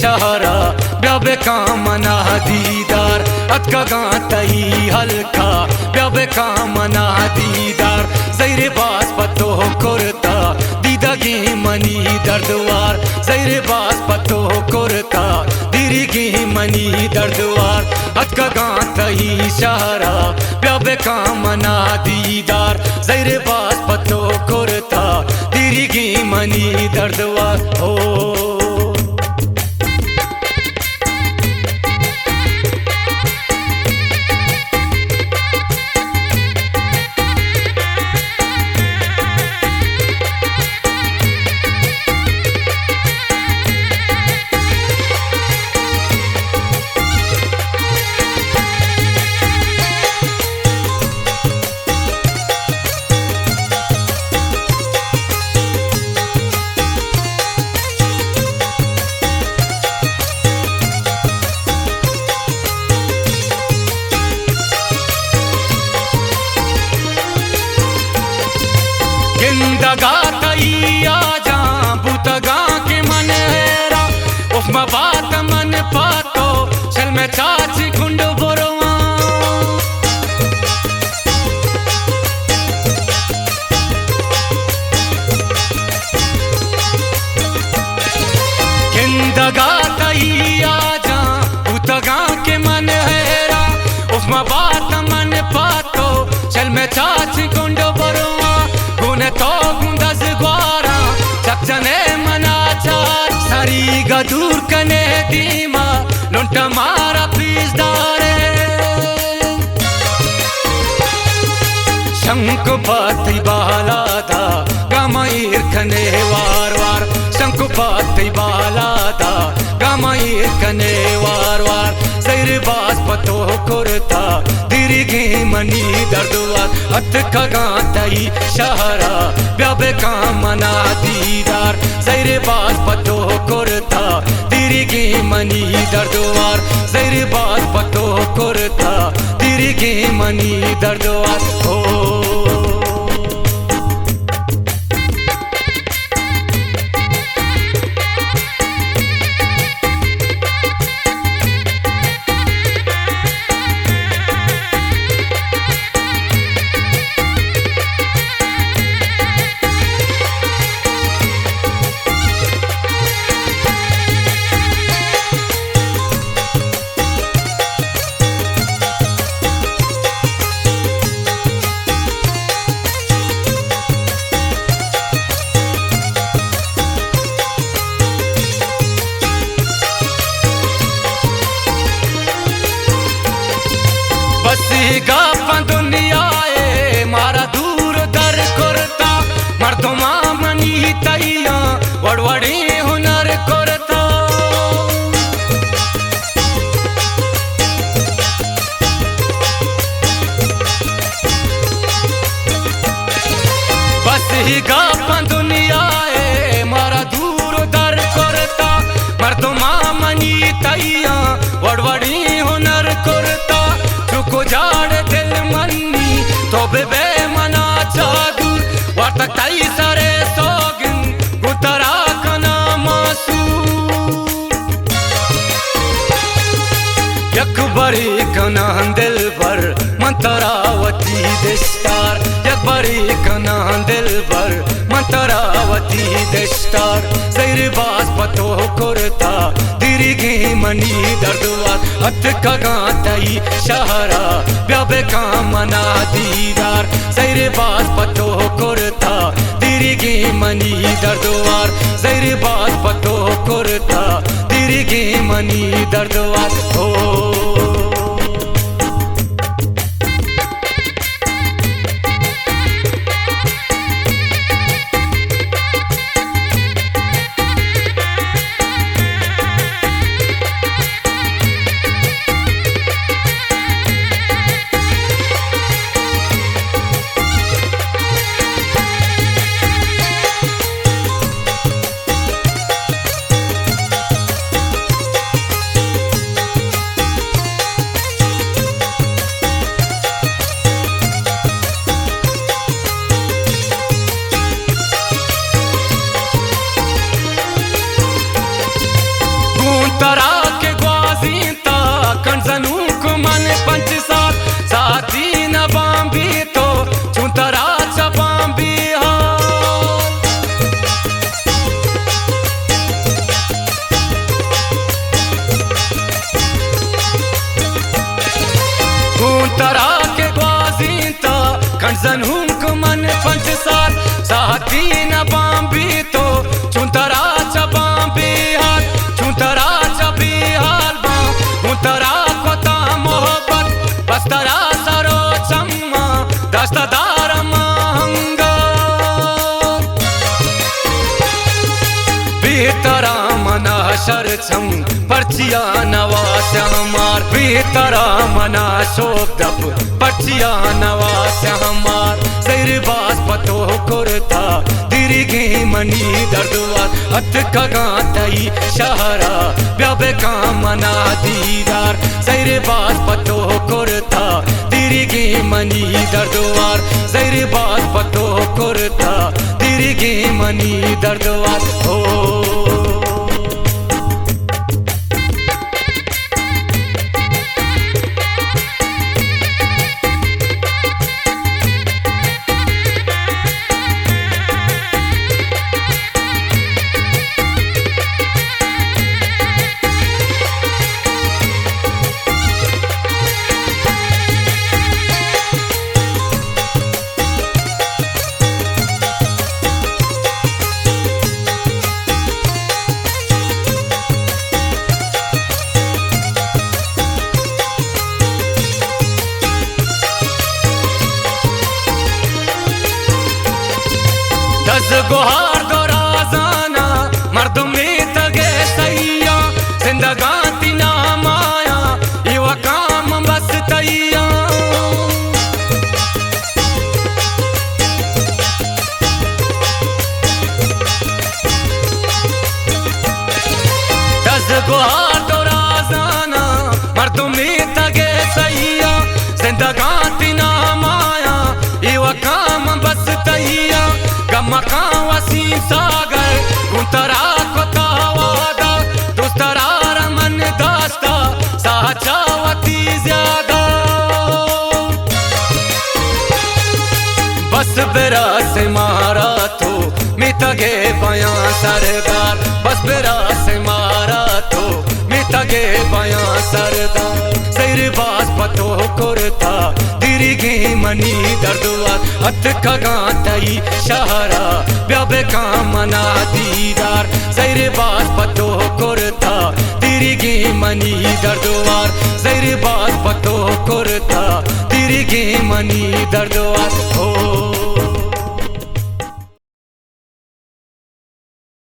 शहरा ब्याबे कामना दीदार अतका गातई हल्का ब्याबे कामना दीदार जैरे बास पतो कुर्ता दीदगी मनी दर्दवार जैरे बास पतो कुर्ता दीदगी मनी दर्दवार अतका गातई शहरा ब्याबे कामना दीदार जैरे बास पतो कुर्ता दीदगी मनी दर्दवार हो जिंदगा तई आजा बुतगा के मन हेरा उफमा बात मन पातो चल में चाची कुंड बोरवा जिंदगा तई आजा बुतगा के मन हेरा उफमा बात मन पातो चल में चाची कुंड बोरवा तो गुंदस ग्वारा चकचने मनाचार सारी गदूर कने दीमा लुंट मारा प्लीज दारे शंक पाती बालादा गमाईर कने वार वार शंक पाती बालादा गमाईर कने वार वार जैर बास पतो कुर्ता दीर्घी मनी दर्दवार हथ खगातई शहरा ब्याबे कामना दीदार जैर बास पतो कुर्ता दीर्घी मनी दर्दवार जैर बास पतो कुर्ता दीर्घी मनी दर्दवार हो बसीगा दुनिया मारा दूर दर करता मर्दमा मनी तैया वड़वड़ी हुनर करता बसीगा दुनिया मारा दूर दर करता मर्दमा मनी तैया वड़वड़ी हुनर करता को जाड़ दिल मन्नी तो बेबे मना चादूर वार्ता ताई सारे सोगिन गुतरा कना मासू यक बड़ी कना दिल भर मंतरावती दिस्तार यक बड़ी कना दिल भर मंतरावती दिस्तार जैर बास पतो कुर्ता दीर्घी मनी दर्दवार हथ खगातई शहरा ब्याबे कामना दीदार जैर बास पतो कुर्ता दीर्घी मनी दर्दवार जैर बास पतो कुर्ता दीर्घी मनी दर्दवार हो चुतरा के ग्वाजीता खंडजन हुंक मन 5 साल साथी न बांबी तो चुतरा चबांबी हाल चुतरा चबी हाल बा मुतरा कोता मोहब्बत बस्तरा सरो चम्मा दस्तदार महंगा बेतरा मना शरचम पर्चिया नवास हमार बेतरा मना शोक दप पर्चिया नवास हमार सैर बास पतो कुरता दिरिगे मनी दर्दवार हथ कगातई शहरा ब्याबे का मना दीदार सैर बास पतो कुरता दिरिगे मनी दर्दवार सैर बास पतो कुरता दिरिगे मनी दर्दवार हो दस गुहार दो राजाना मर्दों में तगे सैया जिंदगाती नाम आया युवा काम बस तैया दस गुहार दो राजाना मर्दों में तगे सैया जिंदगाती नाम आया युवा काम बस तैया गमका वसीम सागर गुंतरा कोता वादा दोस्तरा रमन दास्ता साचावती ज्यादा बस बेरा से मारा तो मितगे बयां सरदार बस बेरा से मारा तो मितगे बयां सरदार सैर बास पतो कुरता दिरिगे मनी दर्दवार हथ खगातई शहरा ब्याबे का मना दीदार सैर बास पतो कुरता दिरिगे मनी दर्दवार सैर बास पतो कुरता दिरिगे मनी दर्दवार हो